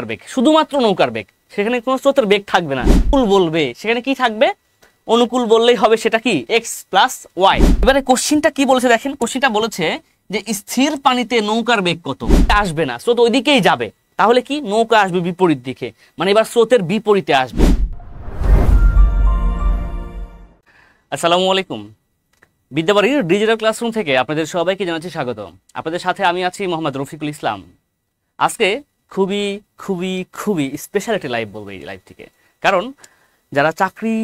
বেগ, শুধুমাত্র নৌকার বেগ, সেখানে কোনো স্রোতের বেগ থাকবে না। অনুকূল বলবে সেখানে কি থাকবে, অনুকূল বললেই হবে সেটা কি x প্লাস ওয়াই। এবারে কোশ্চিনটা কি বলেছে দেখেন, কোশ্চিনটা বলেছে যে স্থির পানিতে নৌকার বেগ কত। আসবে না, স্রোত ওই দিকেই যাবে, তাহলে কি নৌকা আসবে বিপরীত দিকে, মানে এবার স্রোতের বিপরীতে আসবে। আসসালামু আলাইকুম, বিদ্যাবাড়ির ডিজিটাল ক্লাসরুম থেকে আপনাদের সবাইকে জানাচ্ছি স্বাগত। আপনাদের সাথে আমি আছি মোহাম্মদ রফিকুল ইসলাম। আজকে খুবই খুবই খুবই স্পেশাল একটি লাইভ বলবো এই লাইভ থেকে, কারণ যারা চাকরি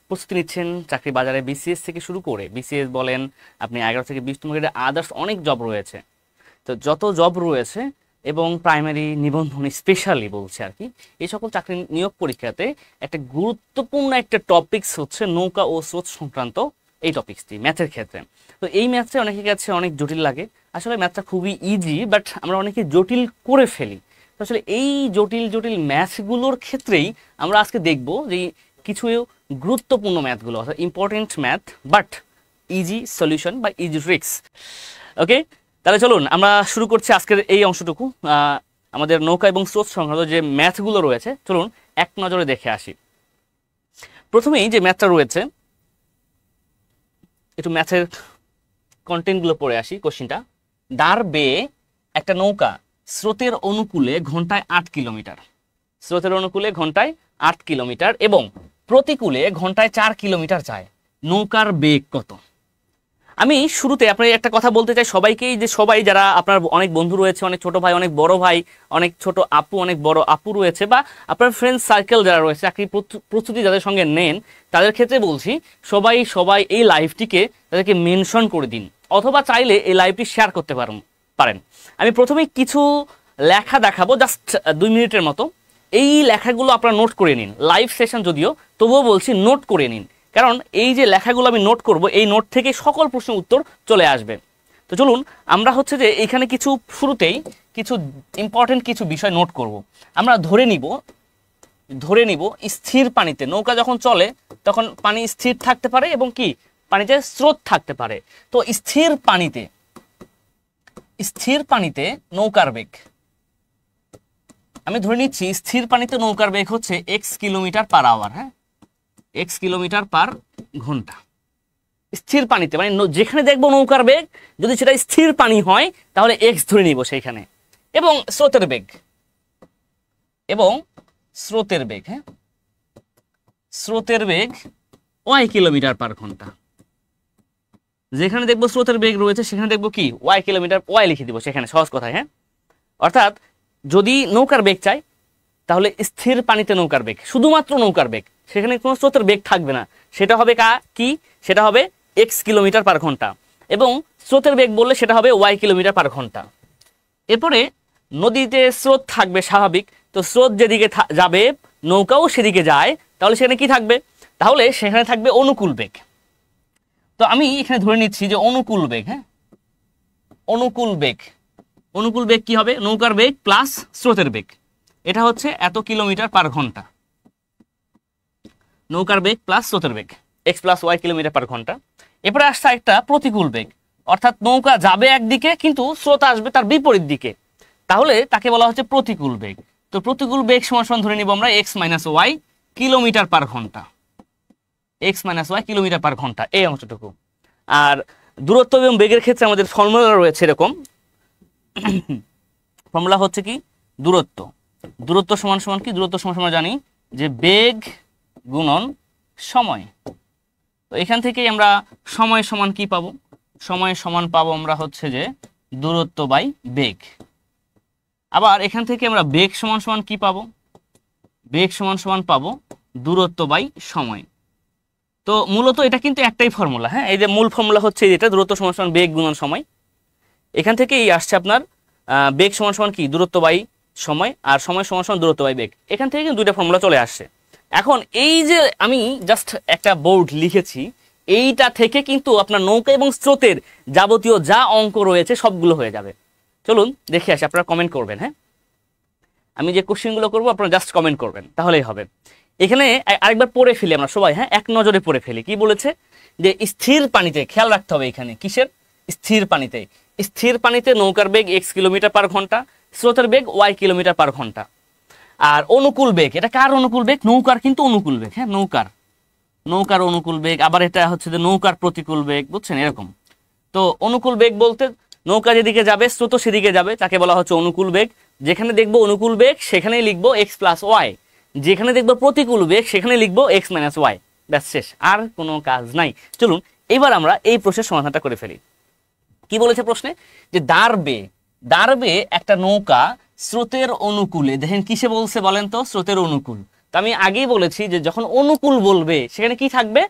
প্রস্তুতি নিচ্ছেন, চাকরি বাজারে বিসিএস থেকে শুরু করে বিসিএস বলেন, আপনি 11 থেকে 20তম গ্রেডে আদার্স অনেক জব রয়েছে। তো যত জব রয়েছে এবং প্রাইমারি নিবন্ধন স্পেশালি বলছে আর কি, এই সকল চাকরি নিয়োগ পরীক্ষাতে একটা গুরুত্বপূর্ণ একটা টপিকস হচ্ছে নৌকা ও স্রোত সংক্রান্ত এই টপিকসটি ম্যাথের ক্ষেত্রে। তো এই ম্যাথটা অনেকের কাছে অনেক জটিল লাগে, আসলে ম্যাথটা খুবই ইজি, বাট আমরা অনেকে জটিল করে ফেলি। তো আসলে এই জটিল জটিল ম্যাথগুলোর ক্ষেত্রেই আমরা আজকে দেখব যে কিছু গুরুত্বপূর্ণ ম্যাথগুলো, অর্থাৎ important math but easy solution বা ইজি ট্রিক্স। ওকে, তাহলে চলুন আমরা শুরু করছি আজকের এই অংশটুকু। আমাদের নৌকা এবং স্রোত সংক্রান্ত যে ম্যাথগুলো রয়েছে, চলুন এক নজরে দেখে আসি। প্রথমেই যে ম্যাথটা রয়েছে, একটু ম্যাথের কন্টেন্টগুলো পড়ে আসি। কোশ্চিনটা, দাঁড় বেয়ে একটা নৌকা স্রোতের অনুকূলে ঘন্টায় 8 কিলোমিটার, স্রোতের অনুকূলে ঘন্টায় 8 কিলোমিটার এবং প্রতিকূলে ঘন্টায় 4 কিলোমিটার যায়, নৌকার বেগ কত? আমি শুরুতে আপনার একটা কথা বলতে চাই সবাইকেই, যে সবাই যারা আপনার অনেক বন্ধু রয়েছে, অনেক ছোট ভাই, অনেক বড় ভাই, অনেক ছোট আপু, অনেক বড় আপু রয়েছে, বা আপনার ফ্রেন্ড সার্কেল যারা রয়েছে, চাকরি প্রস্তুতি যাদের সঙ্গে নেন, তাদের ক্ষেত্রে বলছি সবাই এই লাইভটিকে তাদেরকে মেনশন করে দিন, অথবা চাইলে এই লাইভটি শেয়ার করতে পারেন। আমি প্রথমেই কিছু লেখা দেখাবো, জাস্ট 2 মিনিটের মতো। এই লেখাগুলো আপনারা নোট করে নিন, লাইভ সেশন যদিও, তবুও বলছি নোট করে নিন, কারণ এই যে লেখাগুলো আমি নোট করব, এই নোট থেকে সকল প্রশ্নের উত্তর চলে আসবে। তো চলুন আমরা হচ্ছে যে এখানে কিছু শুরুতেই কিছু ইম্পর্টেন্ট কিছু বিষয় নোট করব। আমরা ধরে নিব স্থির পানিতে নৌকা যখন চলে তখন পানি স্থির থাকতে পারে এবং কি পানিতে স্রোত থাকতে পারে। তো স্থির পানিতে নৌকার বেগ, আমি ধরে নিচ্ছি স্থির পানিতে নৌকার বেগ হচ্ছে x কিলোমিটার পার আওয়ার। হ্যাঁ, x কিলোমিটার পার ঘন্টা স্থির পানিতে, মানে যেখানে দেখবো নৌকার বেগ যদি সেটা স্থির পানি হয় তাহলে x ধরে নিব সেইখানে। এবং স্রোতের বেগ, হ্যাঁ, স্রোতের বেগ y কিলোমিটার পার ঘন্টা। যেখানে দেখবো স্রোতের বেগ রয়েছে সেখানে দেখবো কি y কিলোমিটার, y লিখে দিব সেখানে, সহজ কথায়। হ্যাঁ, অর্থাৎ যদি নৌকার বেগ চাই তাহলে স্থির পানিতে নৌকার বেগ, শুধুমাত্র নৌকার বেগ, সেখানে কোনো স্রোতের বেগ থাকবে না, সেটা হবে কি, সেটা হবে x কিলোমিটার পার ঘন্টা, এবং স্রোতের বেগ বললে সেটা হবে y কিলোমিটার পার ঘন্টা। এরপরে নদীতে স্রোত থাকবে স্বাভাবিক, তো স্রোত যেদিকে যাবে নৌকাও সেদিকে যায়, তাহলে সেখানে কি থাকবে, তাহলে সেখানে থাকবে অনুকূল বেগ। তো আমি এখানে ধরে নিচ্ছি যে অনুকূল বেগ, হ্যাঁ, অনুকূল বেগ কি হবে, নৌকার বেগ প্লাস স্রোতের বেগ, এটা হচ্ছে এত কিলোমিটার পার ঘন্টা। নৌকার বেগ প্লাস স্রোতের বেগ x plus y kilometre per ঘন্টা। এরপরে আসছে একটা প্রতিকূল বেগ, অর্থাৎ নৌকা যাবে একদিকে কিন্তু স্রোত আসবে তার বিপরীত দিকে, তাহলে তাকে বলা হচ্ছে প্রতিকূল বেগ। তো প্রতিকূল বেগ সমান ধরে নিব আমরা x minus Y kilometre per ঘন্টা, x minus Y kilometre per ঘন্টা, এই অংশটুকু। আর দূরত্ব এবং বেগের ক্ষেত্রে আমাদের ফর্মুলা রয়েছে এরকম, ফর্মুলা হচ্ছে কি, দূরত্ব সমান কি, দূরত্ব সমান জানি যে বেগ গুণন সময়। তো এখান থেকেই আমরা সময় সমান কি পাবো, সময় সমান পাবো আমরা হচ্ছে যে দূরত্ব বাই বেগ। আবার এখান থেকে আমরা বেগ সমান কি পাবো, বেগ সমান পাবো দূরত্ব বাই সময়। তো মূলত এটা কিন্তু একটাই ফর্মুলা। হ্যাঁ, এই যে মূল ফর্মুলা হচ্ছে যেটা দূরত্ব সমান বেগ গুণন সময়, এখান থেকেই আসছে আপনার বেগ সমান কি দূরত্ব বাই সময়, আর সময় সমান দূরত্ব বাই বেগ। এখান থেকে কিন্তু দুইটা ফর্মুলা চলে আসছে। এখন এই যে আমি জাস্ট একটা বোর্ড লিখেছি, এইটা থেকে কিন্তু আপনার নৌকা এবং স্রোতের যাবতীয় যা অঙ্ক রয়েছে সবগুলো হয়ে যাবে। চলুন দেখে আসি, আপনারা কমেন্ট করবেন। হ্যাঁ, আমি যে কোশ্চেনগুলো করবো আপনারা জাস্ট কমেন্ট করবেন, তাহলেই হবে। এখানে আরেকবার পড়ে ফেলি আমরা সবাই, হ্যাঁ, এক নজরে পড়ে ফেলি। কি বলেছে যে স্থির পানিতে, খেয়াল রাখতে হবে এখানে কিসের, স্থির পানিতে নৌকার বেগ x কিলোমিটার পার ঘন্টা, স্রোতের বেগ y কিলোমিটার পার ঘন্টা। আর অনুকূল বেগ, এটা কার অনুকূল বেগ? নৌকার কিন্তু অনুকূল বেগ, হ্যাঁ নৌকার অনুকূল বেগ। আবার এটা হচ্ছে যে নৌকার প্রতিকূল বেগ, বুঝছেন এরকম। তো অনুকূল বেগ বলতে নৌকা যেদিকে যাবে স্রোত সেদিকে যাবে, তাকে বলা হচ্ছে অনুকূল বেগ। যেখানে দেখবো অনুকূল বেগ সেখানেই লিখবো এক্স প্লাস ওয়াই, যেখানে দেখবো প্রতিকূল বেগ সেখানে লিখবো এক্স মাইনাস ওয়াই, ব্যাস শেষ, আর কোনো কাজ নাই। চলুন এবার আমরা এই প্রশ্নের সমাধানটা করে ফেলি। কি বলেছে প্রশ্নে? যে দাঁড়বে একটা নৌকা স্রোতের অনুকূলে, দেখেন কিসে বলছে বলেন তো? স্রোতের অনুকূল। তো আমি আগেই বলেছি যে যখন অনুকূল বলবে সেখানে কি থাকবে?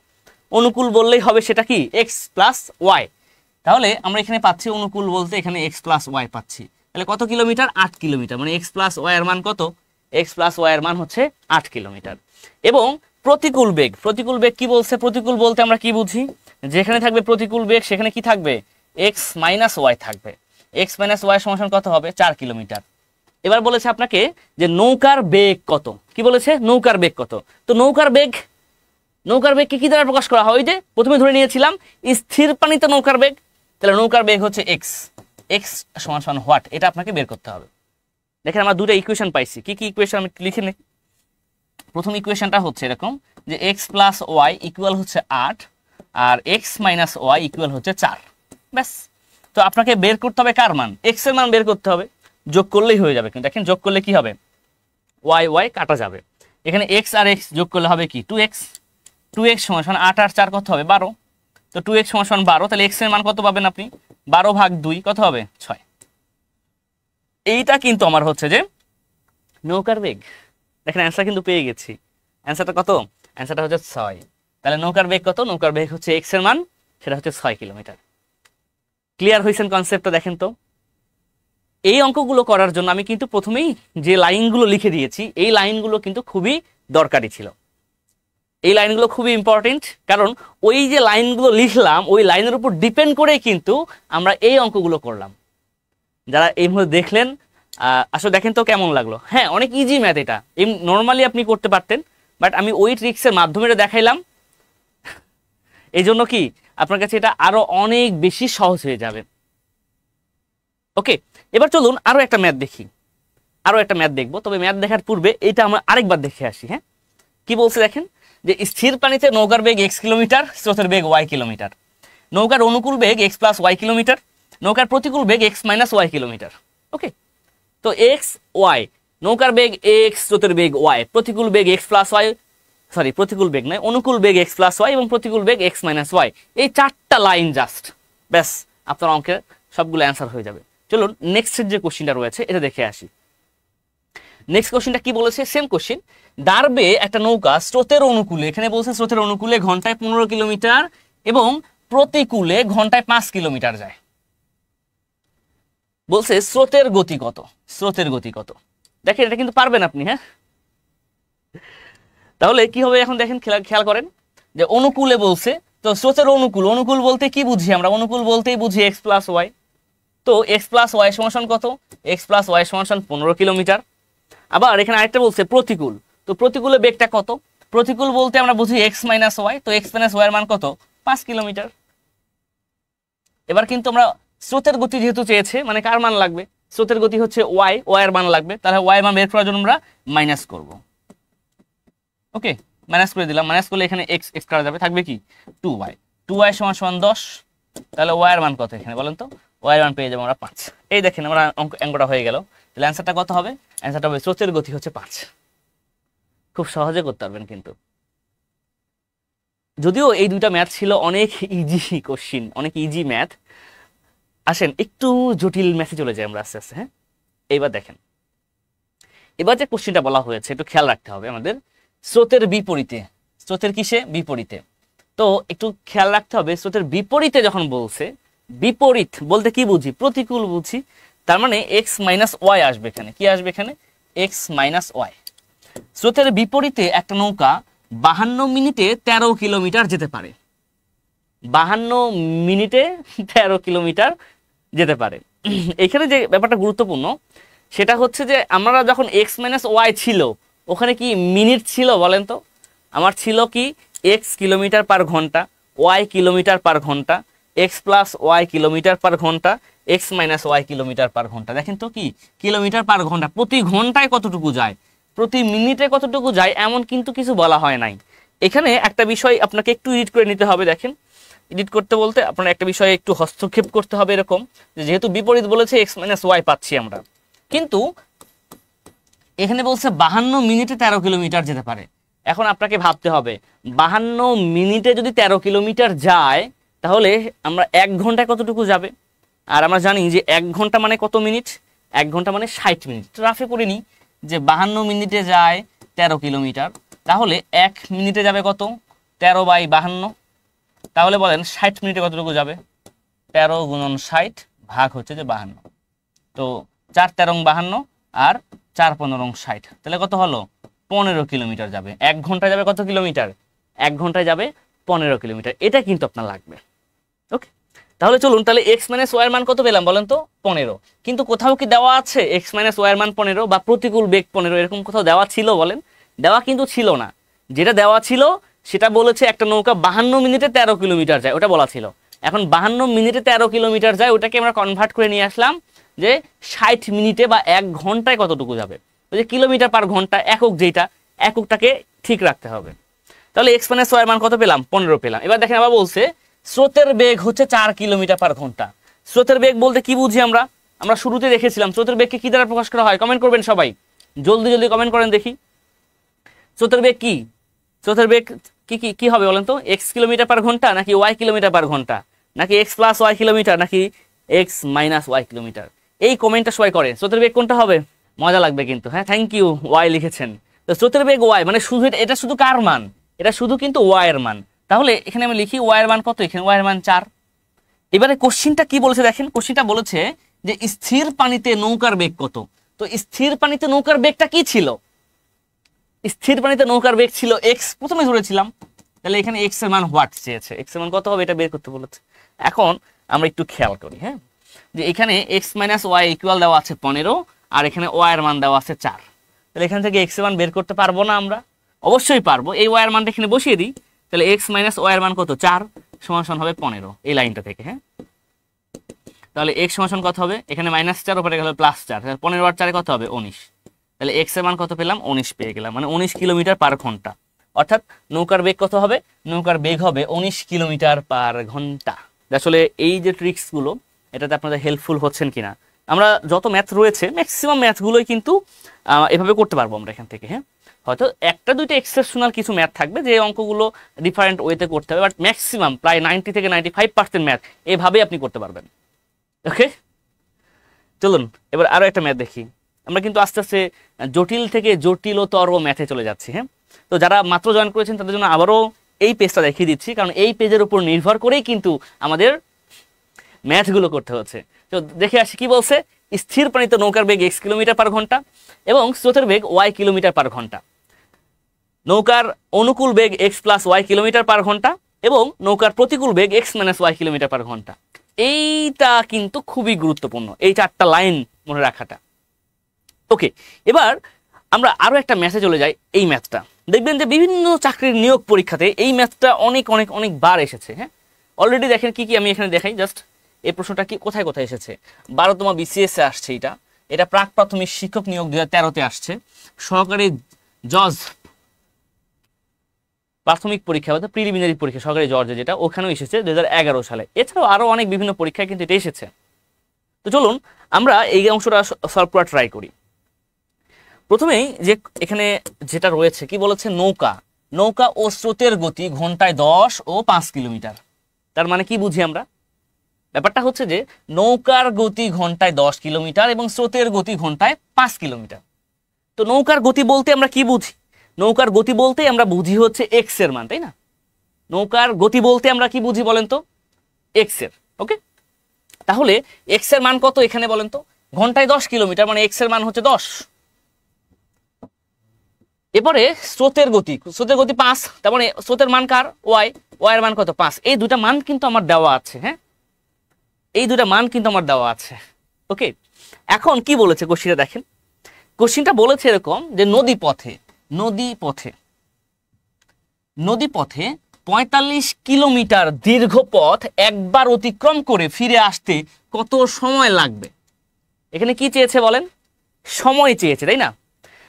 অনুকূল বললেই হবে সেটা কি? X plus y. তাহলে আমরা এখানে পাচ্ছি অনুকূল বলতে এখানে এক্স প্লাস ওয়াই পাচ্ছি। তাহলে কত কিলোমিটার? 8 কিলোমিটার। মানে এক্স প্লাস ওয়াই এর মান কত? এক্স প্লাস ওয়াই এর মান হচ্ছে 8 কিলোমিটার। এবং প্রতিকূল বেগ কি বলছে? প্রতিকূল বলতে আমরা কি বুঝি? যেখানে থাকবে প্রতিকূল বেগ সেখানে কি থাকবে? এক্স মাইনাস ওয়াই থাকবে। এক্স মাইনাস ওয়াই সমান কত হবে? 4 কিলোমিটার। এবার বলেছে আপনাকে যে নৌকার বেগ কত। কি বলেছে? নৌকার বেগ কত। তো নৌকার বেগকে কি দ্বারা প্রকাশ করা হয়? ওই যে প্রথমে ধরে নিয়েছিলাম স্থির পানিতে নৌকার বেগ। তাহলে নৌকার বেগ হচ্ছে এক্স। এক্স সমান সমান হোয়াট, এটা আপনাকে বের করতে হবে। দেখেন আমরা দুটো ইকুয়েশন পাইছি। কি কি ইকুয়েশন আমি লিখে নিই। প্রথম ইকুয়েশনটা হচ্ছে এরকম যে এক্স প্লাস ওয়াই ইকুয়াল হচ্ছে 8 আর এক্স মাইনাস ওয়াই ইকুয়াল হচ্ছে 4। ব্যাস। তো আপনাকে বের করতে হবে কার মান? এক্স এর মান বের করতে হবে। যোগ করলেই হয়ে যাবে। কিন্তু দেখেন যোগ করলে কি হবে? ওয়াই কাটা যাবে। এখানে এক্স আর এক্স যোগ করলে হবে কি? 2x সমান সমান 8 আর 4 কত হবে? 12। তো 2x সমান সমান 12। তাহলে এক্স এর মান কত পাবেন আপনি? 12/2 কত হবে? 6। এইটা কিন্তু আমার হচ্ছে যে নৌকার বেগ। দেখেন অ্যান্সার কিন্তু পেয়ে গেছি। অ্যান্সারটা কত? অ্যান্সারটা হচ্ছে 6। তাহলে নৌকার বেগ কত? নৌকার বেগ হচ্ছে এক্স এর মান, সেটা হচ্ছে 6 কিলোমিটার। ক্লিয়ার হয়েছেন কনসেপ্টটা? দেখেন তো এই অঙ্কগুলো করার জন্য আমি কিন্তু প্রথমেই যে লাইনগুলো লিখে দিয়েছি এই লাইনগুলো কিন্তু খুবই দরকারি ছিল। এই লাইনগুলো খুবই ইম্পর্টেন্ট, কারণ ওই যে লাইনগুলো লিখলাম ওই লাইনের উপর ডিপেন্ড করেই কিন্তু আমরা এই অঙ্কগুলো করলাম। যারা এই মুহূর্তে দেখলেন আসলে দেখেন তো কেমন লাগলো? হ্যাঁ, অনেক ইজি ম্যাথ। এটা নর্মালি আপনি করতে পারতেন, বাট আমি ওই ট্রিক্সের মাধ্যমে এটা দেখাইলাম। এই জন্য কি আপনার কাছে এটা আরো অনেক বেশি সহজ হয়ে যাবে। ওকে, এবার চলুন আরো একটা ম্যাথ দেখি। দেখবো, তবে ম্যাথ দেখার পূর্বে এটা আমরা আরেকবার দেখে আসি। হ্যাঁ, কি বলছে দেখেন যে স্থির পানিতে নৌকার বেগ এক্স কিলোমিটার, স্রোতের বেগ ওয়াই কিলোমিটার। নৌকার অনুকূল বেগ এক্স প্লাস ওয়াই কিলোমিটার, নৌকার প্রতিকূল বেগ এক্স মাইনাস ওয়াই কিলোমিটার। ওকে, তো এক্স ওয়াই, নৌকার বেগ এক্স, স্রোতের বেগ ওয়াই, প্রতিকূল বেগ এক্স প্লাস ওয়াই, সরি প্রতিকূল বেগ নয়, অনুকূল বেগ এক্স প্লাস ওয়াই এবং প্রতিকূল বেগ এক্স মাইনাস ওয়াই। এই 4টা লাইন জাস্ট, ব্যাস আপনার অঙ্কের সবগুলো অ্যান্সার হয়ে যাবে। চলুন নেক্সট যে কোশ্চিনটা রয়েছে এটা দেখে আসি। নেক্সট কোশ্চিনটা কি বলেছে? Same question. দাঁড়বে একটা নৌকা স্রোতের অনুকূলে, এখানে বলছে স্রোতের অনুকূলে ঘন্টায় 15 কিলোমিটার এবং প্রতিকূলে ঘন্টায় 5 কিলোমিটার যায়। বলছে স্রোতের গতি কত? দেখেন এটা কিন্তু পারবেন আপনি। হ্যাঁ, তাহলে কি হবে এখন দেখেন, খেয়াল করেন যে অনুকূলে বলছে, তো স্রোতের অনুকূল বলতে কি বুঝি আমরা? অনুকূল বলতেই বুঝি এক্স প্লাস ওয়াই। তো এক্স প্লাস ওয়াই সমান কত? এক্স প্লাস ওয়াই সমান 15 কিলোমিটার। আবার এখানে আরেকটা বলছে প্রতিকূল, তো প্রতিকূলে বেগটা কত? প্রতিকূল বলতে আমরা বুঝি এক্স মাইনাস ওয়াই, তো এক্স মাইনাস ওয়াই এর মান কত? 5 কিলোমিটার। এবার কিন্তু আমরা স্রোতের গতি যেহেতু চেয়েছে, মানে কার মান লাগবে? স্রোতের গতি হচ্ছে ওয়াই এর মান লাগবে। তাহলে ওয়াই মান বের করার জন্য আমরা মাইনাস করব। ওকে, মাইনাস করে দিলাম। মাইনাস করলে এখানে এক্স কাটা যাবে, থাকবে কি? 2y সমান 10। তাহলে ওয়াই এর মান কত এখানে বলেন তো? ওয়াই এর মান পেয়ে যাবো আমরা 5। এই দেখেন আমরা অঙ্কটা হয়ে গেল। তাহলে অ্যান্সারটা কত হবে? অ্যান্সারটা হবে স্রোতের গতি হচ্ছে 5। খুব সহজে করতে পারবেন কিন্তু। যদিও এই দুইটা ম্যাথ ছিল অনেক ইজি কোশ্চিন, অনেক ইজি ম্যাথ। আসেন একটু জটিল ম্যাথে চলে যাই আমরা আস্তে আস্তে। হ্যাঁ, এইবার দেখেন, এবার যে কোশ্চিনটা বলা হয়েছে একটু খেয়াল রাখতে হবে আমাদের। স্রোতের বিপরীতে, স্রোতের কিসে? বিপরীতে। তো একটু খেয়াল রাখতে হবে, স্রোতের বিপরীতে যখন বলছে, বিপরীত বলতে কি বুঝি? প্রতিকূল বুঝি। তার মানে এক্স মাইনাস ওয়াই আসবে এখানে। কি আসবে এখানে? X minus y. স্রোতের বিপরীতে একটা নৌকা 52 মিনিটে 13 কিলোমিটার যেতে পারে। 52 মিনিটে 13 কিলোমিটার যেতে পারে। এখানে যে ব্যাপারটা গুরুত্বপূর্ণ সেটা হচ্ছে যে আমরা যখন এক্স মাইনাস ওয়াই ছিল ওখানে কি মিনিট ছিল বলেন তো? আমার ছিল কি এক্স কিলোমিটার পার ঘন্টা, ওয়াই কিলোমিটার পার ঘন্টা, X plus Y kilometre per ঘন্টা, X minus Y kilometre per ঘন্টা। দেখেন তো কি কিলোমিটার পার ঘন্টা, প্রতি ঘন্টায় কতটুকু যায়? প্রতি মিনিটে কতটুকু যায় এমন কিন্তু কিছু বলা হয় নাই। এখানে একটা বিষয় আপনাকে একটু এডিট করে নিতে হবে। দেখেন, এডিট করতে বলতে আপনার একটা বিষয়ে একটু হস্তক্ষেপ করতে হবে, এরকম যেহেতু বিপরীত বলেছে x মাইনাস ওয়াই পাচ্ছি আমরা, কিন্তু এখানে বলছে 52 মিনিটে 13 কিলোমিটার যেতে পারে। এখন আপনাকে ভাবতে হবে 52 মিনিটে যদি 13 কিলোমিটার যায় তাহলে আমরা 1 ঘন্টায় কতটুকু যাবে। আর আমরা জানি যে 1 ঘন্টা মানে কত মিনিট, 1 ঘন্টা মানে 60 মিনিট। রাফে করে নিই যে 52 মিনিটে যায় 13 কিলোমিটার, তাহলে 1 মিনিটে যাবে কত, 13/52। তাহলে বলেন 60 মিনিটে কতটুকু যাবে, 13 গুণন 60 ভাগ হচ্ছে যে 52। তো 4 13 52 আর 4 15 60, তাহলে কত হলো, 15 কিলোমিটার যাবে। 1 ঘন্টায় যাবে কত কিলোমিটার, 1 ঘন্টায় যাবে 15 কিলোমিটার। এটা কিন্তু আপনার লাগবে। ওকে, তাহলে চলুন, তাহলে x মাইনাস ওয়াই এর মান কত পেলাম বলেন তো, 15। কিন্তু কোথাও কি দেওয়া আছে x মাইনাস ওয়াই এর মান 15 বা প্রতিকূল বেগ 15, এরকম কোথাও দেওয়া ছিল বলেন? দেওয়া কিন্তু ছিল না। যেটা দেওয়া ছিল সেটা বলেছে একটা নৌকা 52 মিনিটে 13 কিলোমিটার যায়, ওটা বলা ছিল। এখন 52 মিনিটে 13 কিলোমিটার যায়, ওটাকে আমরা কনভার্ট করে নিয়ে আসলাম যে 60 মিনিটে বা 1 ঘন্টায় কতটুকু যাবে। ওই যে কিলোমিটার পার ঘন্টা একক, যেটা এককটাকে ঠিক রাখতে হবে। তাহলে x মাইনাস ওয়াই এর মান কত পেলাম, 15 পেলাম। এবার দেখেন আবার বলছে স্রোতের বেগ হচ্ছে 4 কিলোমিটার পার ঘন্টা। স্রোতের বেগ বলতে কি বুঝি আমরা, আমরা শুরুতে দেখেছিলাম স্রোতের বেগকে কি দ্বারা প্রকাশ করা হয়। কমেন্ট করবেন সবাই, জলদি জলদি কমেন্ট করেন দেখি। স্রোতের বেগ কি, স্রোতের বেগ কি কি কি হবে বলেন তো, x কিলোমিটার পার ঘন্টা নাকি y কিলোমিটার পার ঘন্টা, নাকি x প্লাস ওয়াই কিলোমিটার, নাকি x মাইনাস ওয়াই কিলোমিটার? এই কমেন্টটা সবাই করে, স্রোতের বেগ কোনটা হবে? মজা লাগবে কিন্তু। হ্যাঁ, থ্যাংক ইউ, ওয়াই লিখেছেন। তো স্রোতের বেগ ওয়াই মানে শুধু এটা শুধু কার মান, এটা শুধু কিন্তু ওয়াই এর মান। তাহলে এখানে আমি লিখি ওয়াই এর মান কত, এখানে ওয়াই এর মান 4। এবারে কোশ্চিনটা কি বলেছে দেখেন, কোশ্চিনটা বলেছে যে স্থির পানিতে নৌকার বেগ কত। তো স্থির পানিতে নৌকার বেগটা কি ছিল, স্থির পানিতে নৌকার বেগ ছিল x, প্রথমে ধরেছিলাম। তাহলে এখানে x এর মান হোয়াট চেয়েছে, x এর মান কত হবে এটা বের করতে বলেছে। এখন আমরা একটু খেয়াল করি, হ্যাঁ, যে এখানে x মাইনাস ওয়াই ইকুয়াল দেওয়া আছে 15 আর এখানে y এর মান দেওয়া আছে 4। তাহলে এখান থেকে x এর মান বের করতে পারবো না আমরা? অবশ্যই পারবো। এই y এর মানটা এখানে বসিয়ে দিই, তাহলে x মাইনাস ওয়াই এর মান কত, 4 সমান সমান হবে 15 এই লাইনটা থেকে। হ্যাঁ, তাহলে x সমান সমান কত হবে, এখানে -4 উপরে গেল +4, তাহলে 15 আর 4 কত হবে 19। তাহলে x এর মান কত পেলাম, 19 পেয়ে গেলাম, মানে 19 কিলোমিটার পার ঘন্টা। অর্থাৎ নৌকার বেগ কত হবে, নৌকার বেগ হবে 19 কিলোমিটার পার ঘন্টা। আসলে এই যে ট্রিক্সগুলো, এটাতে আপনাদের হেল্পফুল হচ্ছেন কিনা। আমরা যত ম্যাথ রয়েছে ম্যাক্সিমাম ম্যাথগুলোই কিন্তু এভাবে করতে পারবো আমরা এখান থেকে। হ্যাঁ, হয়তো একটা দুইটা এক্সেপশনাল কিছু ম্যাথ থাকবে যে অঙ্কগুলো ডিফারেন্ট ওয়েতে করতে হবে, বাট ম্যাক্সিমাম প্রায় 90 থেকে 95% ম্যাথ এভাবেই আপনি করতে পারবেন। ওকে, চলুন এবার আরো একটা ম্যাথ দেখি। আমরা কিন্তু আস্তে আস্তে জটিল থেকে জটিলতর ম্যাথে চলে যাচ্ছি। হ্যাঁ, তো যারা মাত্র জয়েন করেছেন তাদের জন্য আবারও এই পেজটা দেখিয়ে দিচ্ছি, কারণ এই পেজের উপর নির্ভর করেই কিন্তু আমাদের ম্যাথগুলো করতে হচ্ছে। তো দেখে আসি কি বলছে, স্থির পানিতে নৌকার বেগ x কিলোমিটার পার ঘন্টা এবং স্রোতের বেগ y কিলোমিটার পার ঘন্টা। নৌকার অনুকূল বেগ x plus Y kilometre per ঘন্টা এবং নৌকার প্রতিকূল বেগ x minus Y kilometre per ঘন্টা। এইটা কিন্তু খুবই গুরুত্বপূর্ণ, এই 4টা লাইন মনে রাখাটা। ওকে, এবার আমরা আরো একটা ম্যাথে চলে যাই। এই ম্যাথটা দেখবেন যে বিভিন্ন চাকরির নিয়োগ পরীক্ষাতে এই ম্যাথটা অনেক অনেক অনেক বার এসেছে। হ্যাঁ, অলরেডি দেখেন কি কি আমি এখানে দেখাই জাস্ট। এই প্রশ্নটা কি কোথায় কোথায় এসেছে, 12তম BCS এ আসছে, এটা প্রাক প্রাথমিক শিক্ষক নিয়োগ 2013-তে আসছে, সহকারী জজ প্রাথমিক পরীক্ষা অর্থাৎ প্রিলিমিনারি পরীক্ষা সহকারী জর্জে যেটা, ওখানেও এসেছে 2011 সালে। এছাড়াও আরো অনেক বিভিন্ন পরীক্ষায় কিন্তু এটা এসেছে। তো চলুন আমরা এই অংশটা সলভ করা ট্রাই করি। প্রথমেই যে এখানে যেটা রয়েছে কি বলেছে, নৌকা নৌকা ও স্রোতের গতি ঘন্টায় 10 ও 5 কিলোমিটার। তার মানে কি বুঝি আমরা, ব্যাপারটা হচ্ছে যে নৌকার গতি ঘন্টায় 10 কিলোমিটার এবং স্রোতের গতি ঘন্টায় 5 কিলোমিটার। তো নৌকার গতি বলতে আমরা কি বুঝি, নৌকার গতি বলতে আমরা বুঝি হচ্ছে x এর মান, তাই না? নৌকার গতি বলতে আমরা কি বুঝি বলেন তো, x এর। ওকে, তাহলে x এর মান কত এখানে বলেন তো, ঘন্টায় 10 কিলোমিটার মানে x এর মান হচ্ছে 10। এরপরে স্রোতের গতি 5, তার মানে স্রোতের মান কার, y এর মান কত 5। এই দুটা মান কিন্তু আমার দেওয়া আছে। হ্যাঁ, এই দুটা মান কিন্তু আমার দেওয়া আছে। ওকে, এখন কি বলেছে কোশ্চিনটা দেখেন, কোশ্চিনটা বলেছে এরকম যে নদীপথে 45 কিলোমিটার দীর্ঘ পথ একবার অতিক্রম করে ফিরে আসতে কত সময় লাগবে। এখানে কি চেয়েছে বলেন, সময় চেয়েছে, তাই না?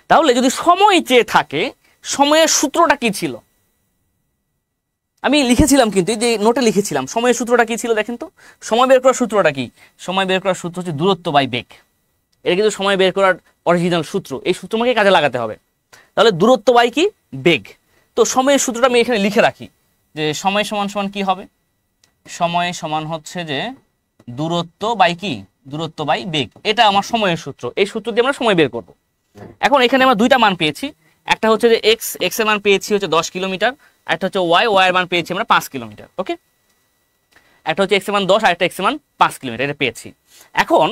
তাহলে যদি সময় চেয়ে থাকে, সময়ের সূত্রটা কি ছিল? আমি লিখেছিলাম, কিন্তু এই যে নোটে লিখেছিলাম সময়ের সূত্রটা কি ছিল দেখেন তো। সময় বের করার সূত্রটা কি? সময় বের করার সূত্র হচ্ছে দূরত্ব বাই বেগ। এটা কিন্তু সময় বের করার অরিজিনাল সূত্র। এই সূত্র আমাকে কাজে লাগাতে হবে। তাহলে দূরত্ব বাই কি? বেগ। তো সময়ের সূত্রটা আমি এখানে লিখে রাখি যে সময় সমান সমান কি হবে? সময় সমান হচ্ছে যে দূরত্ব বাই কি? দূরত্ব বাই বেগ। এটা আমার সময়ের সূত্র। এই সূত্র দিয়ে আমরা সময় বের করব। এখন এখানে আমরা দুইটা মান পেয়েছি। একটা হচ্ছে যে এক্স এর মান পেয়েছি হচ্ছে 10 কিলোমিটার, আর একটা হচ্ছে ওয়াই এর মান পেয়েছি আমরা 5 কিলোমিটার। ওকে, একটা হচ্ছে এক্স এর মান 10 আর একটা এক্স এর মান 5 কিলোমিটার, এটা পেয়েছি। এখন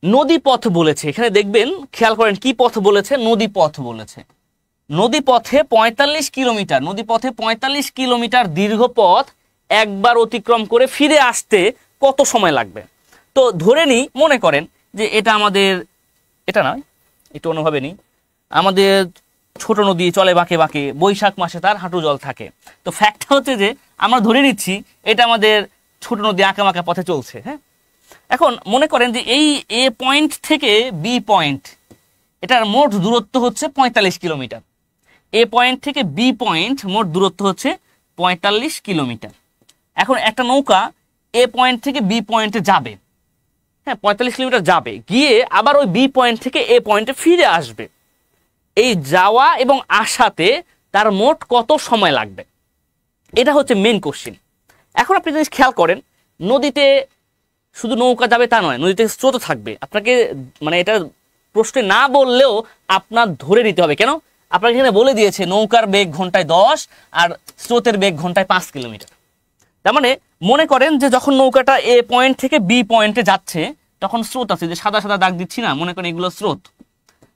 নদী পথ বলেছে, এখানে দেখবেন খেয়াল করেন কি পথ বলেছে? নদী পথ বলেছে। নদী পথে 45 কিলোমিটার, নদী পথে 45 কিলোমিটার দীর্ঘ পথ একবার অতিক্রম করে ফিরে আসতে কত সময় লাগবে? তো ধরে নিই, মনে করেন যে এটা আমাদের, এটা নয়, একটু অন্যভাবে নিই, আমাদের ছোট নদী চলে বাঁকে বাঁকে, বৈশাখ মাসে তার হাঁটু জল থাকে। তো ফ্যাক্টটা হচ্ছে যে আমরা ধরে নিচ্ছি এটা আমাদের ছোট নদী আঁকা বাঁকা পথে চলছে। হ্যাঁ, এখন মনে করেন যে এই এ পয়েন্ট থেকে বি পয়েন্ট, এটার মোট দূরত্ব হচ্ছে 45 কিলোমিটার। এ পয়েন্ট থেকে বি পয়েন্ট মোট দূরত্ব হচ্ছে 45 কিলোমিটার। এখন একটা নৌকা এ পয়েন্ট থেকে বি পয়েন্টে যাবে, হ্যাঁ 45 কিলোমিটার যাবে, গিয়ে আবার ওই বি পয়েন্ট থেকে এ পয়েন্টে ফিরে আসবে। এই যাওয়া এবং আসাতে তার মোট কত সময় লাগবে? এটা হচ্ছে মেন কোশ্চিন। এখন আপনি যদি খেয়াল করেন, নদীতে শুধু নৌকা যাবে তা নয়, নদীতে স্রোত থাকবে। আপনাকে মানে এটা প্রশ্নে না বললেও আপনার ধরে নিতে হবে। কেন? আপনাকে এখানে বলে দিয়েছে নৌকার বেগ ঘন্টায় 10 আর স্রোতের বেগ ঘন্টায় 5 কিলোমিটার। তার মানে মনে করেন যে যখন নৌকাটা এ পয়েন্ট থেকে বি পয়েন্টে যাচ্ছে, তখন স্রোত আছে, যে সাদা সাদা দাগ দিচ্ছি না, মনে করেন এগুলো স্রোত।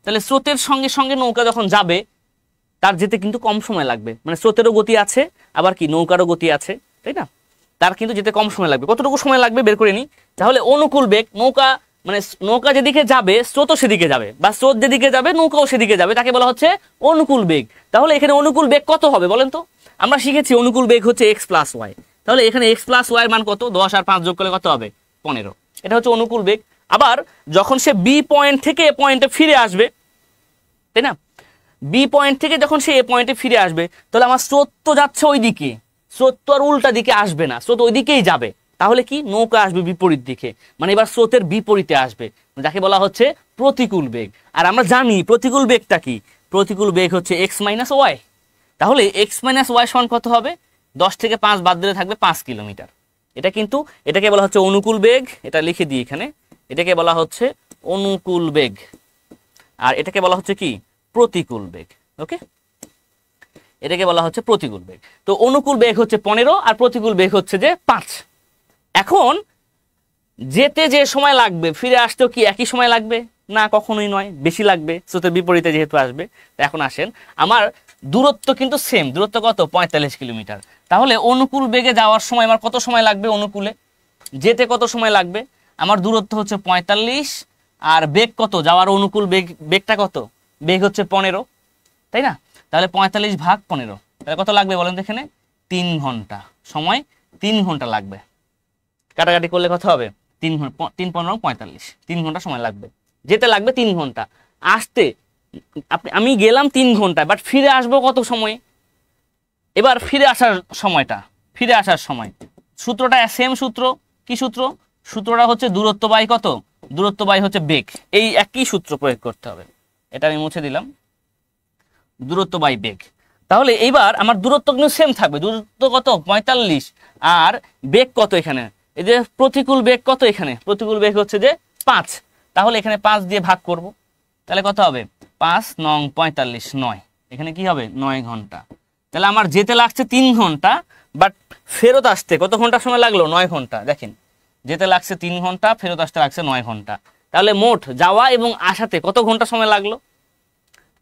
তাহলে স্রোতের সঙ্গে সঙ্গে নৌকা যখন যাবে, তার যেতে কিন্তু কম সময় লাগবে। মানে স্রোতেরও গতি আছে, আবার কি নৌকারও গতি আছে, তাই না? তার কিন্তু যেতে কম সময় লাগবে। কতটুকু সময় লাগবে বের করে নিই। তাহলে অনুকূল বেগ, নৌকা মানে নৌকা যেদিকে যাবে স্রোতও সেদিকে যাবে, বা স্রোত যেদিকে যাবে নৌকাও সেদিকে যাবে, তাকে বলা হচ্ছে অনুকূল বেগ। তাহলে এখানে অনুকূল বেগ কত হবে বলেন তো? আমরা শিখেছি অনুকূল বেগ হচ্ছে এক্স প্লাস ওয়াই। তাহলে এখানে এক্স প্লাস ওয়াই এর মান কত? 10 আর 5 যোগ করলে কত হবে? 15। এটা হচ্ছে অনুকূল বেগ। আবার যখন সে বি পয়েন্ট থেকে এ পয়েন্টে ফিরে আসবে, তাই না, বি পয়েন্ট থেকে যখন সে এ পয়েন্টে ফিরে আসবে, তাহলে আমার স্রোত তো যাচ্ছে ওই দিকে, স্রোত তো আর উল্টা দিকে আসবে না, স্রোত ওই দিকেই যাবে। তাহলে কি নৌকা আসবে বিপরীত দিকে, মানে এবার স্রোতের বিপরীতে আসবে, যাকে বলা হচ্ছে প্রতিকূল বেগ। আর আমরা জানি প্রতিকূল বেগটা কি? প্রতিকূল বেগ হচ্ছে এক্স মাইনাস ওয়াই। তাহলে এক্স মাইনাস ওয়াই সমান কত হবে? 10 থেকে 5 বাদ দিলে থাকবে 5 কিলোমিটার। এটা কিন্তু, এটাকে বলা হচ্ছে অনুকূল বেগ। এটা লিখে দিই এখানে, এটাকে বলা হচ্ছে অনুকূল বেগ, আর এটাকে বলা হচ্ছে কি? প্রতিকূল বেগ। ওকে, এটাকে বলা হচ্ছে প্রতিকূল বেগ। তো অনুকূল বেগ হচ্ছে 15 আর প্রতিকূল বেগ হচ্ছে যে 5। এখন যেতে যে সময় লাগবে, ফিরে আসতেও কি একই সময় লাগবে? না, কখনোই নয়, বেশি লাগবে, স্রোতের বিপরীতে যেহেতু আসবে। এখন আসেন, আমার দূরত্ব কিন্তু সেম, দূরত্ব কত? 45 কিলোমিটার। তাহলে অনুকূল বেগে যাওয়ার সময় আমার কত সময় লাগবে? অনুকূলে যেতে কত সময় লাগবে? আমার দূরত্ব হচ্ছে 45, আর বেগ কত? যাওয়ার অনুকূল বেগ, বেগটা কত? বেগ হচ্ছে 15, তাই না? তাহলে 45 ভাগ 15, তাহলে কত লাগবে বলেন তো? এখানে 3 ঘন্টা সময়, 3 ঘন্টা লাগবে। কাটাকাটি করলে কত হবে? 3 ঘন্টা, 3 15 45, 3 ঘন্টা সময় লাগবে। যেতে লাগবে 3 ঘন্টা, আসতে আমি গেলাম 3 ঘন্টা, বাট ফিরে আসবো কত সময়? এবার ফিরে আসার সময়টা, ফিরে আসার সময় সূত্রটা সেম সূত্র। কি সূত্র? সূত্রটা হচ্ছে দূরত্ব বাই কত? দূরত্ব বাই হচ্ছে বেগ। এই একই সূত্র প্রয়োগ করতে হবে। এটা আমি মুছে দিলাম, দূরত্ব বাই বেগ। তাহলে এইবার আমার দূরত্ব কিন্তু সেম থাকবে। দূরত্ব কত? 45, আর বেগ কত? এখানে এই যে প্রতিকূল বেগ কত? এখানে প্রতিকূল বেগ হচ্ছে যে 5। তাহলে এখানে 5 দিয়ে ভাগ করব, তাহলে কত হবে? 5 নং 45, 9। এখানে কি হবে? 9 ঘন্টা। তাহলে আমার যেতে লাগছে 3 ঘন্টা, বাট ফেরত আসতে কত ঘন্টা সময় লাগলো? 9 ঘন্টা। দেখেন, যেতে লাগছে 3 ঘন্টা, ফেরত আসতে লাগছে 9 ঘন্টা। তাহলে মোট যাওয়া এবং আসাতে কত ঘন্টা সময় লাগলো?